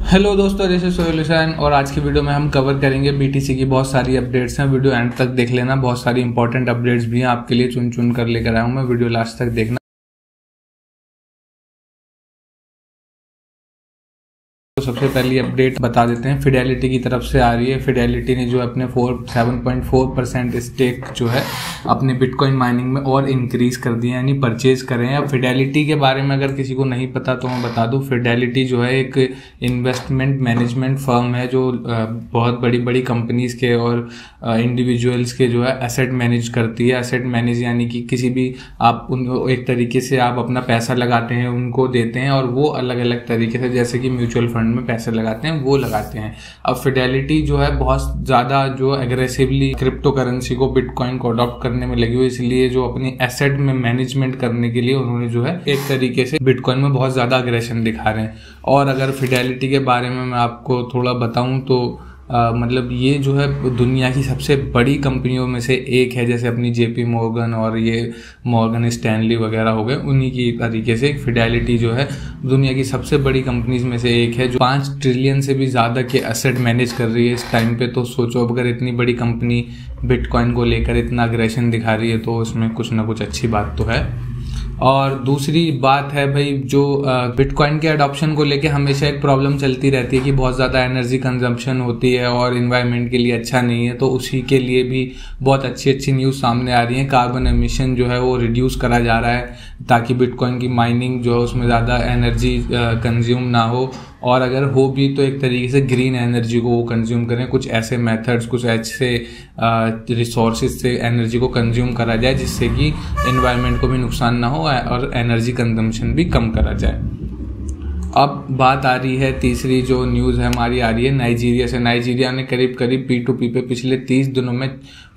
Hello दोस्तों, this is solution और आज की वीडियो में हम कवर करेंगे बीटीसी की बहुत सारी अपडेट्स हैं। वीडियो एंड तक देख लेना, बहुत सारी इंपॉर्टेंट अपडेट्स भी हैं आपके लिए चुन चुन कर लेकर आया हूं मैं। वीडियो लास्ट तक देखना। तो सबसे पहली अपडेट बता देते हैं, फिडेलिटी की तरफ से आ रही है। फिडेलिटी ने जो अपने 7.4% स्टेक जो है अपने बिटकॉइन माइनिंग में और इंक्रीज कर दिया, यानी परचेज करें। अब फिडेलिटी के बारे में अगर किसी को नहीं पता तो मैं बता दूं, फिडेलिटी जो है एक इन्वेस्टमेंट मैनेजमेंट फर्म है जो बहुत बड़ी बड़ी कंपनीज के और इंडिविजुअल्स के जो है एसेट मैनेज करती है। एसेट मैनेज यानी कि किसी भी आप उनको एक तरीके से आप अपना पैसा लगाते हैं, उनको देते हैं और वो अलग अलग तरीके से, जैसे कि म्यूचुअल फंड में पैसे लगाते हैं वो लगाते हैं। अब फिडेलिटी जो है बहुत ज्यादा जो एग्रेसिवली क्रिप्टो करेंसी को, बिटकॉइन को अडॉप्ट करने में लगी हुई, इसलिए जो अपनी एसेट में मैनेजमेंट करने के लिए उन्होंने जो है एक तरीके से बिटकॉइन में बहुत ज्यादा अग्रेशन दिखा रहे हैं। और अगर फिडेलिटी के बारे में मैं आपको थोड़ा बताऊं तो मतलब ये जो है दुनिया की सबसे बड़ी कंपनियों में से एक है। जैसे अपनी जेपी मॉर्गन और ये मॉर्गन स्टैनली वगैरह हो गए, उन्हीं की तरीके से फिडेलिटी जो है दुनिया की सबसे बड़ी कंपनीज में से एक है जो 5 ट्रिलियन से भी ज़्यादा के एसेट मैनेज कर रही है इस टाइम पे। तो सोचो, अगर इतनी बड़ी कंपनी बिटकॉइन को लेकर इतना अग्रेशन दिखा रही है तो उसमें कुछ ना कुछ अच्छी बात तो है। और दूसरी बात है भाई, जो बिटकॉइन के अडॉप्शन को लेके हमेशा एक प्रॉब्लम चलती रहती है कि बहुत ज़्यादा एनर्जी कंजम्पशन होती है और इन्वायरमेंट के लिए अच्छा नहीं है। तो उसी के लिए भी बहुत अच्छी अच्छी न्यूज़ सामने आ रही है। कार्बन एमिशन जो है वो रिड्यूस करा जा रहा है ताकि बिटकॉइन की माइनिंग जो है उसमें ज़्यादा एनर्जी कंज्यूम ना हो, और अगर हो भी तो एक तरीके से ग्रीन एनर्जी को वो कंज्यूम करें। कुछ ऐसे मेथड्स, कुछ ऐसे रिसोर्सेज से एनर्जी को कंज्यूम करा जाए जिससे कि एनवायरनमेंट को भी नुकसान ना हो और एनर्जी कंजम्पशन भी कम करा जाए। अब बात आ रही है, तीसरी जो न्यूज़ है हमारी आ रही है नाइजीरिया से। नाइजीरिया ने करीब करीब P2P पे पिछले 30 दिनों में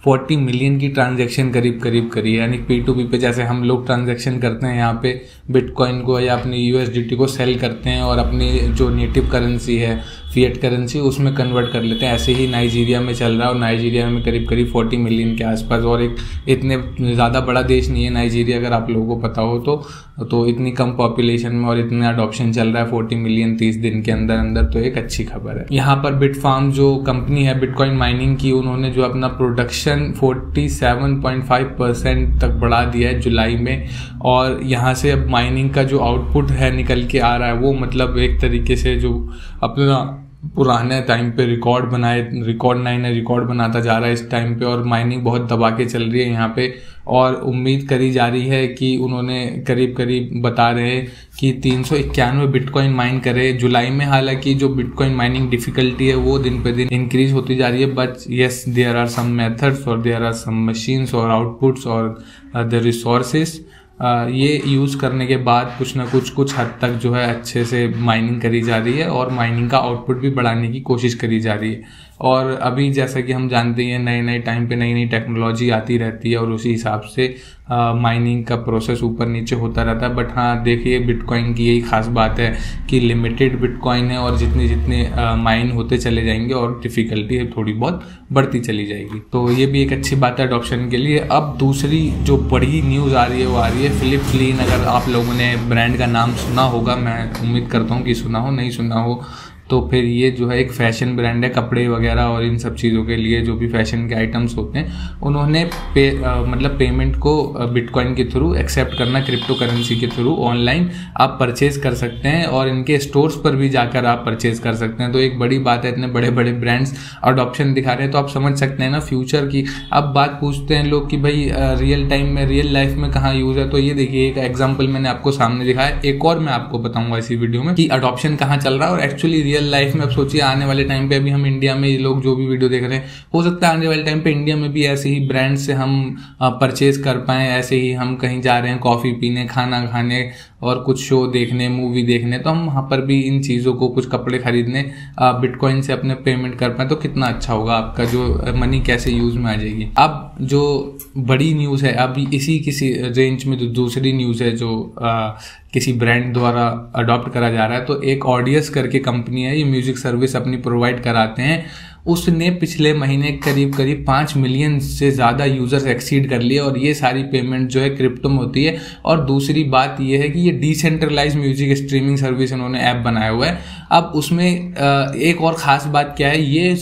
40 मिलियन की ट्रांजैक्शन करीब करी है। यानी P2P पे जैसे हम लोग ट्रांजैक्शन करते हैं यहाँ पे बिटकॉइन को या अपनी USDT को सेल करते हैं और अपनी जो नेटिव करेंसी है फिएट करेंसी उसमें कन्वर्ट कर लेते हैं, ऐसे ही नाइजीरिया में चल रहा है। और नाइजीरिया में करीब करीब 40 मिलियन के आसपास, और एक इतने ज़्यादा बड़ा देश नहीं है नाइजीरिया, अगर आप लोगों को पता हो तो इतनी कम पॉपुलेशन में और इतना अडॉप्शन चल रहा है 40 मिलियन 30 दिन के अंदर अंदर, तो एक अच्छी खबर है। यहाँ पर बिटफार्म जो कंपनी है बिटकॉइन माइनिंग की, उन्होंने जो अपना प्रोडक्शन 47.5% तक बढ़ा दिया है जुलाई में। और यहाँ से अब माइनिंग का जो आउटपुट है निकल के आ रहा है वो मतलब एक तरीके से जो अपना पुराने टाइम पे रिकॉर्ड नए रिकॉर्ड बनाता जा रहा है इस टाइम पे। और माइनिंग बहुत दबा के चल रही है यहाँ पे, और उम्मीद करी जा रही है कि उन्होंने करीब करीब बता रहे हैं कि 391 बिटकॉइन माइन करे जुलाई में। हालांकि जो बिटकॉइन माइनिंग डिफिकल्टी है वो दिन पे दिन इंक्रीज होती जा रही है, but yes there are some methods और देयर आर सम मशीन्स और आउटपुट्स और द रिसोर्सेस। ये यूज़ करने के बाद कुछ ना कुछ हद तक जो है अच्छे से माइनिंग करी जा रही है और माइनिंग का आउटपुट भी बढ़ाने की कोशिश करी जा रही है। और अभी जैसा कि हम जानते हैं नए टाइम पे नई टेक्नोलॉजी आती रहती है और उसी हिसाब से माइनिंग का प्रोसेस ऊपर नीचे होता रहता है। बट हाँ, देखिए बिटकॉइन की यही खास बात है कि लिमिटेड बिटकॉइन है और जितने माइन होते चले जाएंगे और डिफ़िकल्टी थोड़ी बहुत बढ़ती चली जाएगी। तो ये भी एक अच्छी बात है अडॉप्शन के लिए। अब दूसरी जो बड़ी न्यूज़ आ रही है वो आ रही है फिलिप क्लीन। अगर आप लोगों ने ब्रांड का नाम सुना होगा, मैं उम्मीद करता हूँ कि सुना हो, नहीं सुना हो तो फिर ये जो है एक फैशन ब्रांड है, कपड़े वगैरह और इन सब चीज़ों के लिए जो भी फैशन के आइटम्स होते हैं उन्होंने मतलब पेमेंट को बिटकॉइन के थ्रू एक्सेप्ट करना, क्रिप्टो करेंसी के थ्रू ऑनलाइन आप परचेज कर सकते हैं और इनके स्टोर्स पर भी जाकर आप परचेज कर सकते हैं। तो एक बड़ी बात है, इतने बड़े बड़े ब्रांड्स अडॉप्शन दिखा रहे हैं तो आप समझ सकते हैं ना फ्यूचर की। अब बात पूछते हैं लोग कि भाई रियल टाइम में, रियल लाइफ में कहाँ यूज़ है। तो ये देखिए एक एग्जाम्पल मैंने आपको सामने दिखाया, एक और मैं आपको बताऊंगा इसी वीडियो में कि अडॉप्शन कहाँ चल रहा है और एक्चुअली रियल लाइफ में। अब सोचिए आने वाले टाइम पे, अभी हम इंडिया में, ये लोग जो भी वीडियो देख रहे हैं, हो सकता है आने वाले टाइम पे इंडिया में भी ऐसे ही ब्रांड से हम परचेज कर पाएं। ऐसे ही हम कहीं जा रहे हैं कॉफ़ी पीने, खाना खाने और कुछ शो देखने, मूवी देखने, तो हम वहाँ पर भी इन चीज़ों को, कुछ कपड़े खरीदने बिटकॉइन से अपने पेमेंट कर पाएं तो कितना अच्छा होगा, आपका जो मनी कैसे यूज में आ जाएगी। अब जो बड़ी न्यूज़ है, अब किसी रेंज में जो दूसरी न्यूज़ है जो किसी ब्रांड द्वारा अडॉप्ट करा जा रहा है, तो एक ऑडियस करके कंपनी है, ये म्यूजिक सर्विस अपनी प्रोवाइड कराते हैं उसने पिछले महीने करीब 5 मिलियन से ज़्यादा यूज़र्स एक्सीड कर लिए और ये सारी पेमेंट जो है क्रिप्टो में होती है। और दूसरी बात ये है कि ये डिसेंट्रलाइज म्यूजिक स्ट्रीमिंग सर्विस इन्होंने ऐप बनाया हुआ है। अब उसमें एक और ख़ास बात क्या है, ये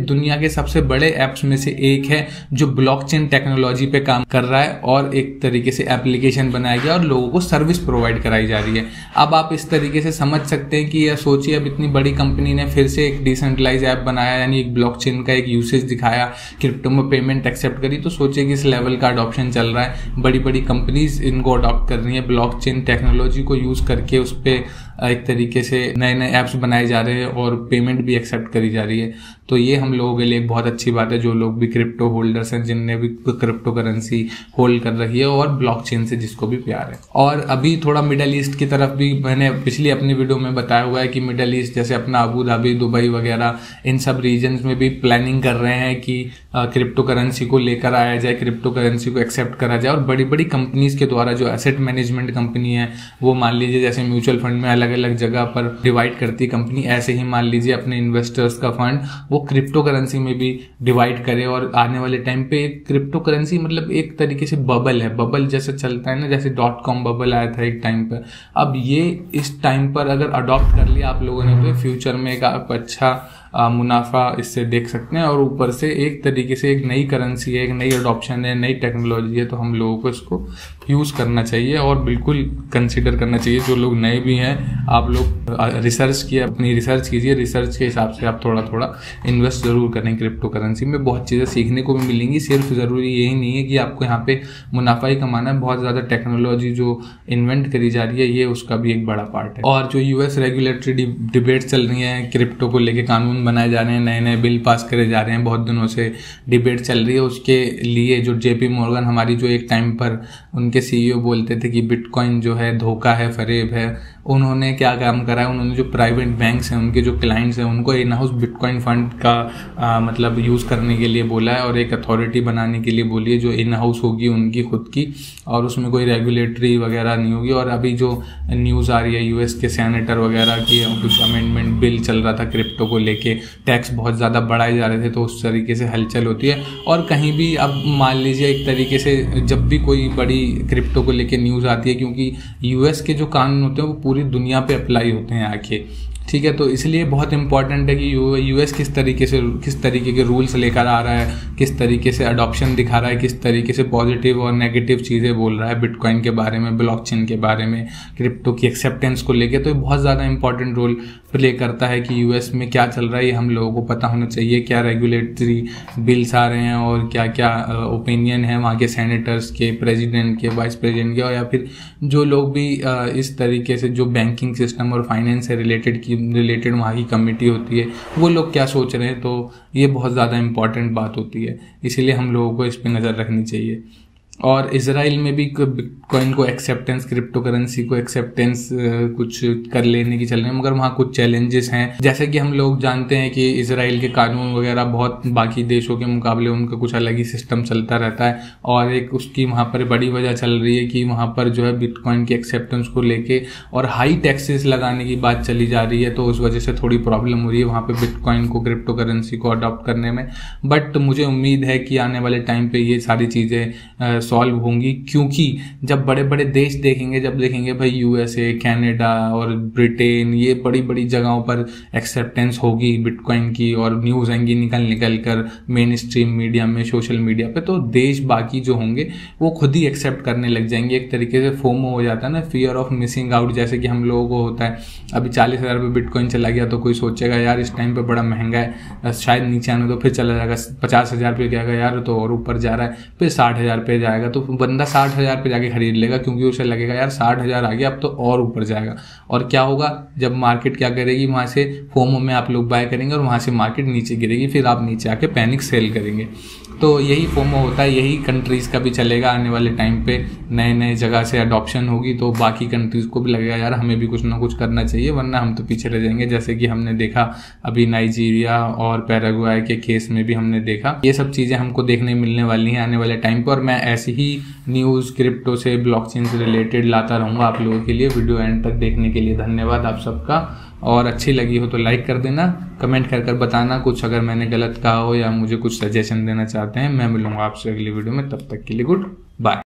दुनिया के सबसे बड़े ऐप्स में से एक है जो ब्लॉकचेन टेक्नोलॉजी पे काम कर रहा है और एक तरीके से एप्लीकेशन बनाया गया और लोगों को सर्विस प्रोवाइड कराई जा रही है। अब आप इस तरीके से समझ सकते हैं कि सोचिए, अब इतनी बड़ी कंपनी ने फिर से एक डिसेंट्रलाइज ऐप बनाया, यानी एक ब्लॉकचेन का एक यूसेज दिखाया, क्रिप्टो में पेमेंट एक्सेप्ट करी, तो सोचिए कि इस लेवल का अडॉप्शन चल रहा है। बड़ी बड़ी कंपनीज इनको अडॉप्ट कर रही है, ब्लॉकचेन टेक्नोलॉजी को यूज़ करके उस पर एक तरीके से नए नए ऐप्स बनाए जा रहे हैं और पेमेंट भी एक्सेप्ट करी जा रही है। तो ये हम लोगों के लिए एक बहुत अच्छी बात है, जो लोग भी क्रिप्टो होल्डर्स हैं, जिनने भी क्रिप्टो करेंसी होल्ड कर रखी है और ब्लॉकचेन से जिसको भी प्यार है। और अभी थोड़ा मिडल ईस्ट की तरफ भी मैंने पिछली अपनी वीडियो में बताया हुआ है कि मिडल ईस्ट जैसे अपना अबू धाबी, दुबई वगैरह, इन सब रीजन्स में भी प्लानिंग कर रहे हैं कि क्रिप्टो करेंसी को लेकर आया जाए, क्रिप्टो करेंसी को एक्सेप्ट करा जाए। और बड़ी बड़ी कंपनीज के द्वारा, जो एसेट मैनेजमेंट कंपनी है, वो मान लीजिए जैसे म्यूचुअल फंड में अलग अलग जगह पर डिवाइड करती कंपनी, ऐसे ही मान लीजिए अपने इन्वेस्टर्स का फंड वो क्रिप्टो करेंसी में भी डिवाइड करे। और आने वाले टाइम पे क्रिप्टो करेंसी मतलब एक तरीके से बबल है, बबल जैसे चलता है ना, जैसे .com बबल आया था एक टाइम पर। अब ये इस टाइम पर अगर अडॉप्ट कर लिया आप लोगों ने तो फ्यूचर में एक आप अच्छा मुनाफा इससे देख सकते हैं। और ऊपर से एक तरीके से एक नई करेंसी है, एक नई अडॉप्शन है, नई टेक्नोलॉजी है, तो हम लोगों को इसको यूज़ करना चाहिए और बिल्कुल कंसिडर करना चाहिए। जो लोग नए भी हैं, आप लोग रिसर्च किए, अपनी रिसर्च कीजिए, रिसर्च के हिसाब से आप थोड़ा थोड़ा इन्वेस्ट ज़रूर करें क्रिप्टो करेंसी में। बहुत चीज़ें सीखने को भी मिलेंगी, सिर्फ ज़रूरी यही नहीं है कि आपको यहाँ पे मुनाफा ही कमाना है। बहुत ज़्यादा टेक्नोलॉजी जो इन्वेंट करी जा रही है, ये उसका भी एक बड़ा पार्ट है। और जो US रेगुलेटरी डिबेट्स चल रही हैं, क्रिप्टो को लेके कानून बनाए जा रहे हैं, नए नए बिल पास करे जा रहे हैं, बहुत दिनों से डिबेट चल रही है। उसके लिए जो JP मॉर्गन, हमारी जो एक टाइम पर उनके CEO बोलते थे कि बिटकॉइन जो है धोखा है, फरेब है, उन्होंने क्या काम करा है, उन्होंने जो प्राइवेट बैंक्स हैं, उनके जो क्लाइंट्स हैं, उनको इन हाउस बिटकॉइन फंड का मतलब यूज़ करने के लिए बोला है और एक अथॉरिटी बनाने के लिए बोली है जो इन हाउस होगी उनकी खुद की, और उसमें कोई रेगुलेटरी वगैरह नहीं होगी। और अभी जो न्यूज़ आ रही है US के सेनेटर वगैरह की, कुछ अमेंडमेंट बिल चल रहा था क्रिप्टो को लेके, टैक्स बहुत ज़्यादा बढ़ाए जा रहे थे, तो उस तरीके से हलचल होती है। और कहीं भी अब मान लीजिए एक तरीके से जब भी कोई बड़ी क्रिप्टो को लेके न्यूज़ आती है, क्योंकि US के जो कानून होते हैं वो पूरी दुनिया पे अप्लाई होते हैं आके, ठीक है, तो इसलिए बहुत इंपॉर्टेंट है कि US किस तरीके के रूल्स लेकर आ रहा है, किस तरीके से अडॉप्शन दिखा रहा है, किस तरीके से पॉजिटिव और नेगेटिव चीज़ें बोल रहा है बिटकॉइन के बारे में, ब्लॉकचेन के बारे में, क्रिप्टो की एक्सेप्टेंस को लेके। तो ये बहुत ज़्यादा इंपॉर्टेंट रोल प्ले करता है कि US में क्या चल रहा है, ये हम लोगों को पता होना चाहिए। क्या रेगुलेटरी बिल्स आ रहे हैं और क्या क्या ओपिनियन है वहाँ के सेनेटर्स के, प्रेसिडेंट के, वाइस प्रेसिडेंट के, और या फिर जो लोग भी इस तरीके से जो बैंकिंग सिस्टम और फाइनेंस से रिलेटेड वहाँ की कमेटी होती है, वो लोग क्या सोच रहे हैं। तो ये बहुत ज़्यादा इंपॉर्टेंट बात होती है, इसीलिए हम लोगों को इस पर नज़र रखनी चाहिए। और इजराइल में भी बिटकॉइन को एक्सेप्टेंस, क्रिप्टो करेंसी को एक्सेप्टेंस कुछ कर लेने की चल रही है, मगर वहाँ कुछ चैलेंजेस हैं। जैसे कि हम लोग जानते हैं कि इजराइल के कानून वगैरह बहुत बाकी देशों के मुकाबले उनका कुछ अलग ही सिस्टम चलता रहता है, और एक उसकी वहाँ पर बड़ी वजह चल रही है कि वहाँ पर जो है बिटकॉइन की एक्सेप्टेंस को लेके और हाई टैक्सेस लगाने की बात चली जा रही है, तो उस वजह से थोड़ी प्रॉब्लम हो रही है वहाँ पर बिटकॉइन को, क्रिप्टो करेंसी को अडॉप्ट करने में। बट मुझे उम्मीद है कि आने वाले टाइम पर ये सारी चीज़ें सॉल्व होंगी, क्योंकि जब बड़े बड़े देश देखेंगे, जब देखेंगे भाई USA, कनाडा और ब्रिटेन, ये बड़ी बड़ी जगहों पर एक्सेप्टेंस होगी बिटकॉइन की और न्यूज़ आएंगी निकल कर मेन स्ट्रीम मीडिया में, सोशल मीडिया पे, तो देश बाकी जो होंगे वो खुद ही एक्सेप्ट करने लग जाएंगे। एक तरीके से फोमो हो जाता है ना, फियर ऑफ मिसिंग आउट, जैसे कि हम लोगों को होता है। अभी 40,000 पे बिटकॉइन चला गया तो कोई सोचेगा यार इस टाइम पे बड़ा महंगा है, शायद नीचे आने, तो फिर चला जाएगा 50,000 पे जाएगा यार तो और ऊपर जा रहा है, फिर 60,000 पे जाएगा, तो बंदा 60,000 पे जाके खरीद लेगा, क्योंकि उसे लगेगा यार 60,000 आ गया अब तो और ऊपर जाएगा। और क्या होगा, जब मार्केट क्या करेगी, वहाँ से फोमो में आप लोग बाय करेंगे और वहाँ से मार्केट नीचे गिरेगी, फिर आप नीचे आके पैनिक सेल करेंगे। तो यही फोमो होता है, यही कंट्रीज़ का भी चलेगा आने वाले टाइम पे। नए नए जगह से अडॉप्शन होगी तो बाकी कंट्रीज़ को भी लगेगा यार हमें भी कुछ ना कुछ करना चाहिए, वरना हम तो पीछे रह जाएंगे। जैसे कि हमने देखा अभी नाइजीरिया और पैराग्वे के केस में भी हमने देखा, ये सब चीज़ें हमको देखने मिलने वाली हैं आने वाले टाइम पर। और मैं ऐसी ही न्यूज़ क्रिप्टो से, ब्लॉकचेन से रिलेटेड लाता रहूँगा आप लोगों के लिए। वीडियो एंड तक देखने के लिए धन्यवाद आप सबका। और अच्छी लगी हो तो लाइक कर देना, कमेंट कर बताना कुछ अगर मैंने गलत कहा हो या मुझे कुछ सजेशन देना चाहते हैं। मैं मिलूंगा आपसे अगली वीडियो में, तब तक के लिए गुड बाय।